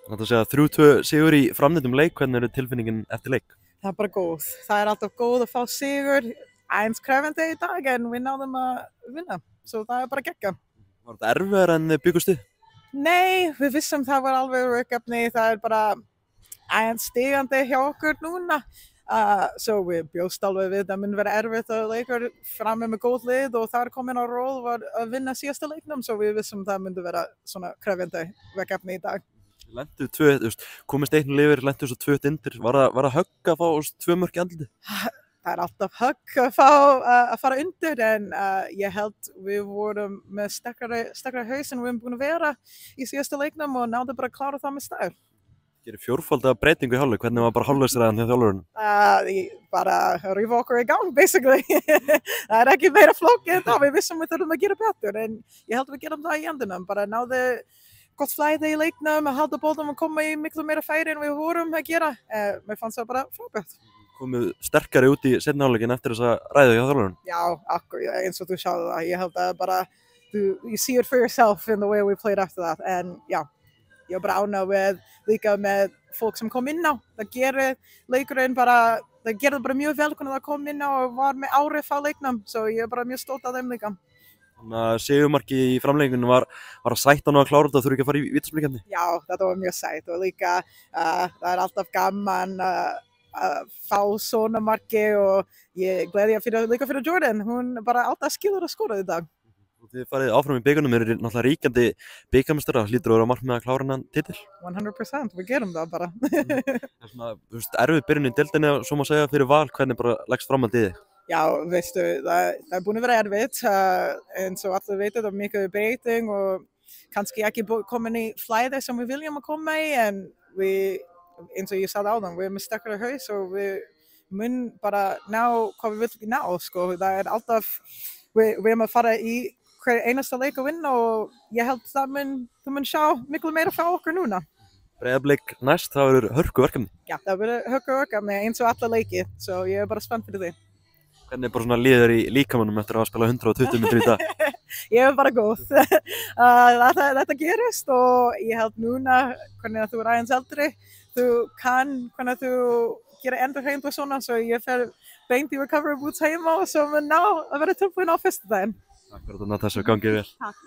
Þetta segja 3-2 sigur í framnýttum leik, hvernig er tilfinningin eftir leik? Það bara góð. Það alltaf góð að fá sigur. Aðeins krefjandi í dag en við náðum að vinna. Svo það bara gegga. Var þetta erfiðar en þið byggust þið? Nei, við vissum það var alveg verkefni. Það bara aðeins stigandi hjá okkur núna. Svo við bjóst alveg við það myndi vera erfitt að leikur frammi með góð lið og þar komin á ról var að vinna síðasta leiknum. Svo við vissum það myndi vera svona krefjandi verkefni í dag. Lentu tvö, komist einn lifir, lentu svo 2 undir. Var það högg að fá 2 mörk í andliti? Það er alltaf högg að fá að fara undir en ég held við vorum með sterkara haus en við erum búin að vera í síðasta leiknum og náðu bara að klára það með stæl. Gerir fjórfalda breytingu í hálfleik, hvernig var bara hálfleiksræðan hjá þjálfurinn? Bara rífa okkur í gang, basically. Það er ekki meira flókið en það, við vissum við þurfum að gera betur en ég held við gerum það í endunum, bara náðu gott flæði í leiknum, að halda boltanum að koma í miklu meira færi en við vorum að gera. Mér fannst það bara frábært. Komið sterkari út í seinni hálfleikin eftir þessa ræðu hjá þjálfurinn? Já, eins og þú sjáðu það. Ég held að bara, you see it for yourself in the way we played after that. En já, ég bara ánægð líka með fólk sem kom inn á. Það gerir leikurinn bara, það gerði bara mjög vel hvernig það kom inn á og var með áhrif á leiknum. Svo ég er bara mjög stolt af þeim líka. Þannig að sigurmarki í framleikinu var að sætt hann að klára þetta og þurfi ekki að fara í vítaspyrnukeppni? Já, þetta var mjög sætt og líka það er alltaf gaman að fá svona marki og ég gleði líka fyrir Jordan. Hún bara alltaf skilur að skora í dag. Og þið farið áfram í bikarnum, eru náttúrulega ríkjandi bikarmeistarar, hlýtur að vera markmið að klára hennan titil? 100%, við gerum það bara. Það er svona, erfið byrjun í deildinni, svo má segja fyrir Val, hvernig bara leggst framhaldið þig? Já, veistu, það er búin að vera erfitt, eins og allir veit það er mikið breyting og kannski ekki komin í flæði sem við viljum að koma í, en við, eins og ég sagði áðan, við erum með sterkara haus og við mun bara ná hvað við viljum ná, sko. Það er alltaf, við erum að fara í hver einasta leik að vinna og ég held það mun sjá miklu meira frá okkur núna. Breiðablik næst, það verður hörkuverkefni? Já, það verður hörkuverkefni eins og alla leiki, svo ég er bara spennt fyrir því. Hvernig bara svona líður í líkamannum eftir að spila 120 mínútur í dag? Ég er bara góð. Þetta gerist og ég held núna hvernig þú er aðeins eldri, þú hvernig þú gera endurheimt og svona, svo ég fer beint í recovery boots heima og svo mun ná að vera tilbúin á fyrstudaginn. Takk fyrir að Natasja, gangið vel. Takk.